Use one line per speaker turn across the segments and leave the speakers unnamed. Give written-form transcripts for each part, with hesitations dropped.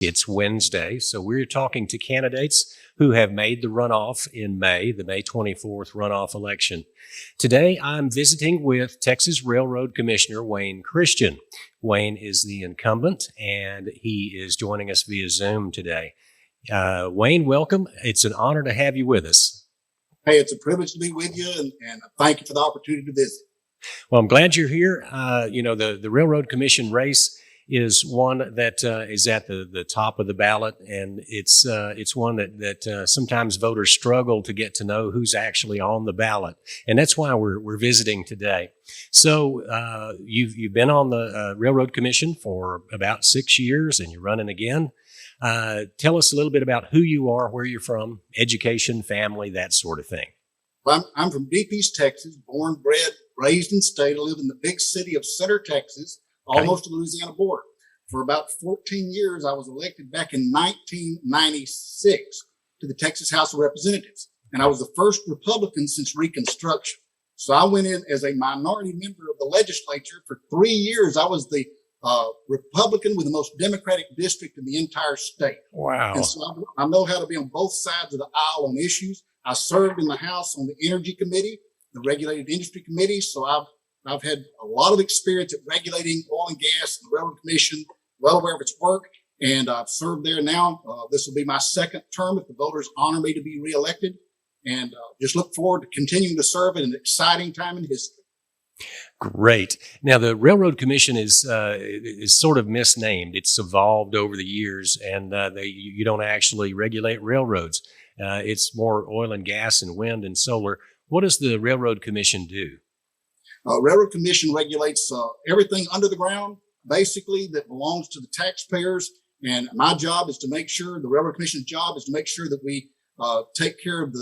It's Wednesday, so we're talking to candidates who have made the runoff in May, the May 24th runoff election. Today, I'm visiting with Texas Railroad Commissioner Wayne Christian. Wayne is the incumbent, and he is joining us via Zoom today. Wayne, welcome. It's an honor to have you with us.
Hey, it's a privilege to be with you, and thank you for the opportunity to visit.
Well, I'm glad you're here. The Railroad Commission race is one that is at the top of the ballot, and it's one that sometimes voters struggle to get to know who's actually on the ballot, and that's why we're visiting today. So you've been on the Railroad Commission for about 6 years, and you're running again. Tell us a little bit about who you are, where you're from, education, family, that sort of thing.
Well, I'm from Deep East Texas, born, bred, raised, and stayed. I live in the big city of Center, Texas. Almost to the Louisiana border. For about 14 years, I was elected back in 1996 to the Texas House of Representatives. And I was the first Republican since Reconstruction. So I went in as a minority member of the legislature. For 3 years, I was the Republican with the most Democratic district in the entire state.
Wow.
And so I know how to be on both sides of the aisle on issues. I served in the House on the Energy Committee, the Regulated Industry Committee. So I've had a lot of experience at regulating oil and gas and the Railroad Commission, well aware of its work, and I've served there now. This will be my second term if the voters honor me to be reelected, and just look forward to continuing to serve at an exciting time in history.
Great. Now, the Railroad Commission is sort of misnamed. It's evolved over the years, and you don't actually regulate railroads. It's more oil and gas and wind and solar. What does the Railroad Commission do?
Railroad Commission regulates everything under the ground, basically, that belongs to the taxpayers. And my job is to make sure, the Railroad Commission's job is to make sure that we take care of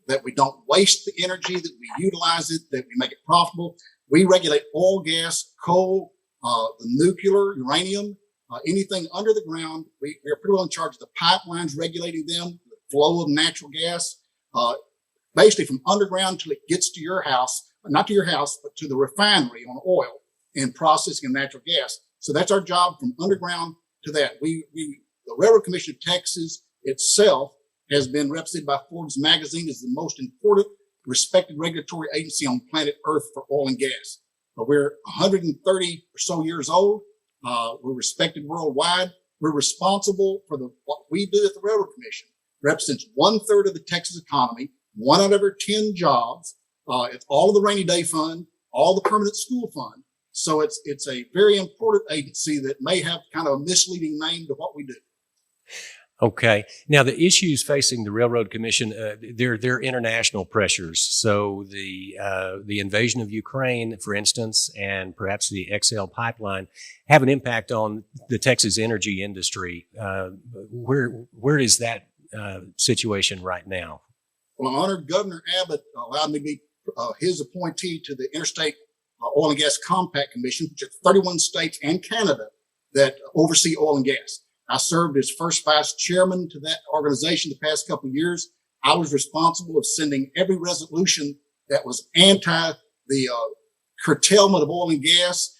that we don't waste the energy, that we utilize it, that we make it profitable. We regulate oil, gas, coal, the nuclear, uranium, anything under the ground. We're pretty well in charge of the pipelines, regulating them, the flow of natural gas, basically from underground till it gets to your house. Not to your house, but to the refinery on oil and processing of natural gas. So that's our job from underground to that. The Railroad Commission of Texas itself has been represented by Forbes magazine as the most important respected regulatory agency on planet Earth for oil and gas. But we're 130 or so years old. We're respected worldwide. We're responsible for what we do at the Railroad Commission. Represents 1/3 of the Texas economy, 1 out of every 10 jobs. It's all of the rainy day fund, all the permanent school fund. So it's a very important agency that may have kind of a misleading name to what we do.
Okay. Now, the issues facing the Railroad Commission, they're international pressures. So the invasion of Ukraine, for instance, and perhaps the XL pipeline have an impact on the Texas energy industry. Where is that situation right now?
Well, Honored Governor Abbott allowed me to be his appointee to the Interstate Oil and Gas Compact Commission, which are 31 states and Canada that oversee oil and gas. I served as first vice chairman to that organization the past couple of years. I was responsible of sending every resolution that was anti the curtailment of oil and gas.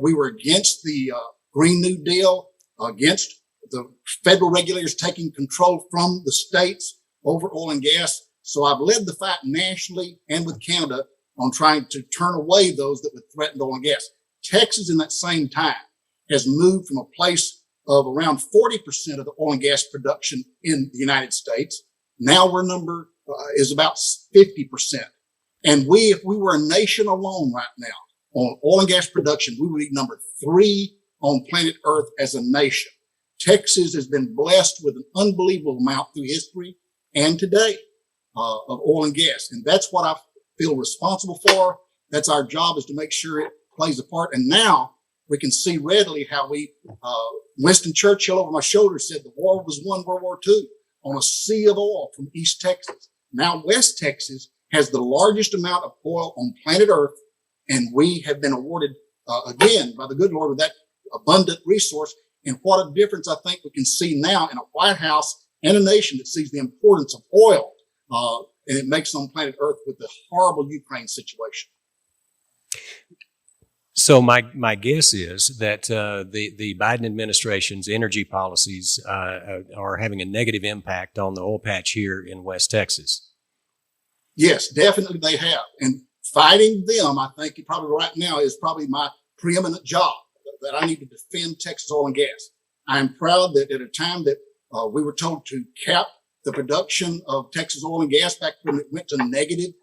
We were against the Green New Deal, against the federal regulators taking control from the states over oil and gas. So I've led the fight nationally and with Canada on trying to turn away those that would threaten oil and gas. Texas, in that same time, has moved from a place of around 40% of the oil and gas production in the United States. Now our number is about 50%. And if we were a nation alone right now on oil and gas production, we would be number 3 on planet Earth as a nation. Texas has been blessed with an unbelievable amount through history and today of oil and gas. And that's what I feel responsible for. That's our job, is to make sure it plays a part. And now we can see readily how Winston Churchill over my shoulder said the war was won, World War II, on a sea of oil from East Texas. Now West Texas has the largest amount of oil on planet Earth. And we have been awarded, again, by the good Lord, with that abundant resource. And what a difference I think we can see now in a White House and a nation that sees the importance of oil, and it makes on planet Earth with the horrible Ukraine situation.
So my guess is that the Biden administration's energy policies are having a negative impact on the oil patch here in West Texas.
Yes, definitely they have. And fighting them, I think probably right now is probably my preeminent job, that I need to defend Texas oil and gas. I'm proud that at a time that we were told to cap the production of Texas oil and gas back when it went to negative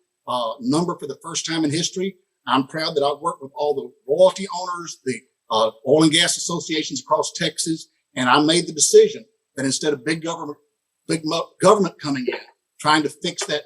number for the first time in history, I'm proud that I've worked with all the royalty owners, the oil and gas associations across Texas, and I made the decision that instead of big government coming in, trying to fix that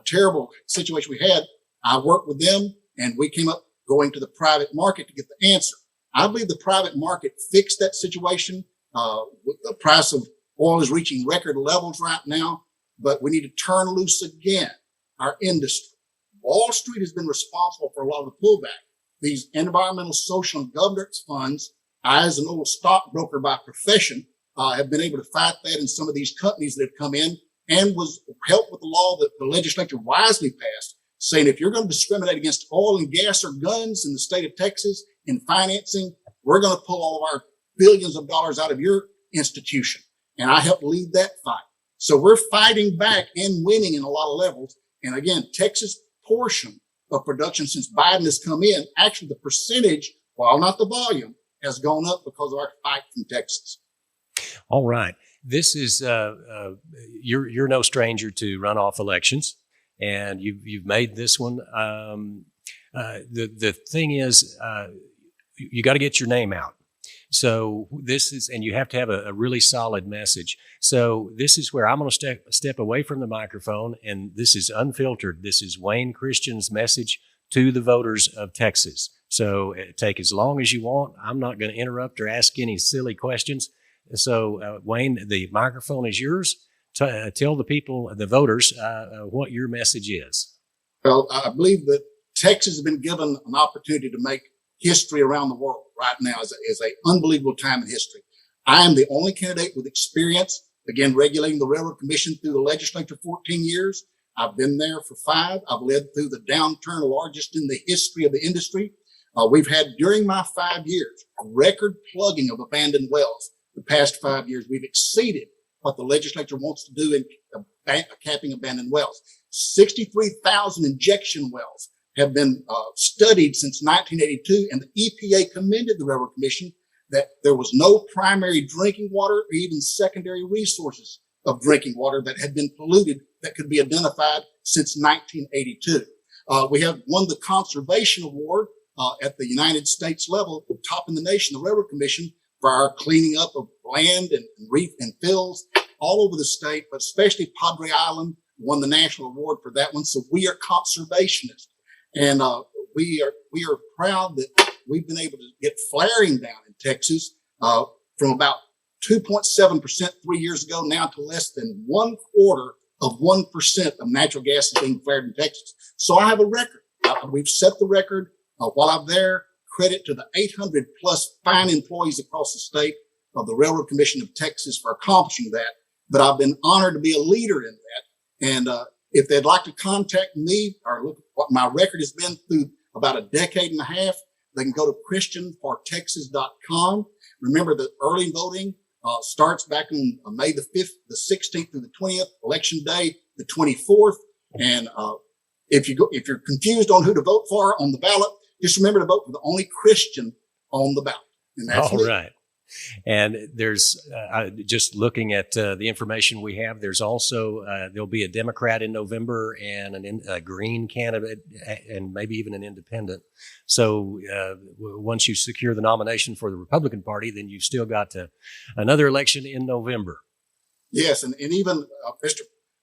terrible situation we had, I worked with them and we came up going to the private market to get the answer. I believe the private market fixed that situation. With the price of oil is reaching record levels right now, but we need to turn loose again our industry. Wall Street has been responsible for a lot of the pullback. These environmental, social, and governance funds, I, as an old stockbroker by profession, have been able to fight that in some of these companies that have come in, and was helped with the law that the legislature wisely passed, saying if you're going to discriminate against oil and gas or guns in the state of Texas in financing, we're going to pull all of our billions of dollars out of your institution. And I helped lead that fight. So we're fighting back and winning in a lot of levels. And again, Texas portion of production since Biden has come in, actually the percentage, while not the volume, has gone up because of our fight from Texas.
All right. This is you're no stranger to runoff elections, and you've made this one. The thing is, you got to get your name out. So this is, and you have to have a really solid message. So this is where I'm going to step away from the microphone, and this is unfiltered. This is Wayne Christian's message to the voters of Texas. So take as long as you want. I'm not going to interrupt or ask any silly questions. So Wayne, the microphone is yours. Tell the people, the voters, what your message is.
Well, I believe that Texas has been given an opportunity to make history around the world right now is an unbelievable time in history. I am the only candidate with experience, again, regulating the Railroad Commission through the legislature 14 years. I've been there for 5. I've led through the downturn largest in the history of the industry. We've had, during my 5 years, a record plugging of abandoned wells. The past 5 years, we've exceeded what the legislature wants to do in capping abandoned wells. 63,000 injection wells have been studied since 1982, and the EPA commended the Railroad Commission that there was no primary drinking water or even secondary resources of drinking water that had been polluted that could be identified since 1982. We have won the Conservation Award at the United States level, top in the nation, the Railroad Commission, for our cleaning up of land and reef and fills all over the state, but especially Padre Island won the national award for that one. So we are conservationists. And we are proud that we've been able to get flaring down in Texas from about 2.7% 3 years ago now to less than 0.25% of natural gas is being flared in Texas. So I have a record. We've set the record while I'm there. Credit to the 800 plus fine employees across the state of the Railroad Commission of Texas for accomplishing that. But I've been honored to be a leader in that. And if they'd like to contact me or look at what my record has been through about a decade and a half, they can go to christianfortexas.com. Remember that early voting starts back on May the 5th, the 16th through the 20th, election day, the 24th. And if you're confused on who to vote for on the ballot, just remember to vote for the only Christian on the ballot. And that's
all right. And there's just looking at the information we have, there's also there'll be a Democrat in November and a Green candidate and maybe even an independent. So once you secure the nomination for the Republican Party, then you've still got another election in November.
Yes, and even Mr.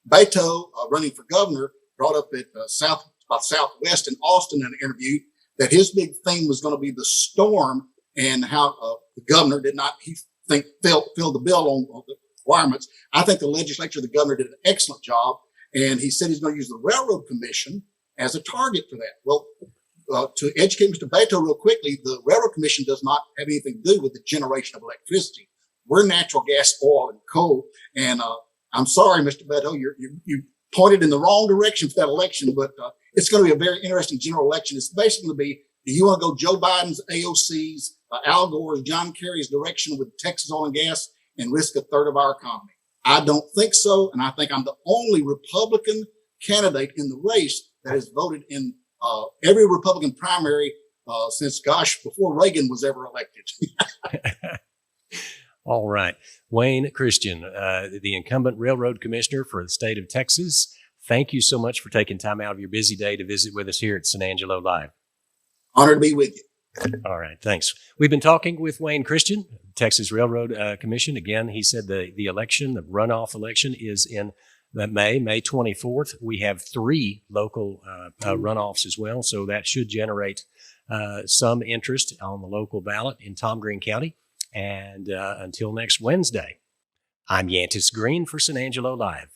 Beto, running for governor, brought up at Southwest in Austin in an interview that his big theme was going to be the storm and how the governor did not, he think, fill the bill on the requirements. I think the legislature, the governor did an excellent job. And he said he's going to use the Railroad Commission as a target for that. Well, to educate Mr. Beto real quickly, the Railroad Commission does not have anything to do with the generation of electricity. We're natural gas, oil, and coal. And I'm sorry, Mr. Beto, you pointed in the wrong direction for that election, but it's going to be a very interesting general election. It's basically going to be Do you want to go Joe Biden's, AOC's, Al Gore's, John Kerry's direction with Texas oil and gas and risk a third of our economy? I don't think so. And I think I'm the only Republican candidate in the race that has voted in every Republican primary since, before Reagan was ever elected.
All right. Wayne Christian, the incumbent railroad commissioner for the state of Texas, thank you so much for taking time out of your busy day to visit with us here at San Angelo Live.
Honored to be with you.
All right. Thanks. We've been talking with Wayne Christian, Texas Railroad Commission. Again, he said the election, the runoff election, is in May 24th. We have 3 local runoffs as well, so that should generate some interest on the local ballot in Tom Green County. And until next Wednesday, I'm Yantis Green for San Angelo Live.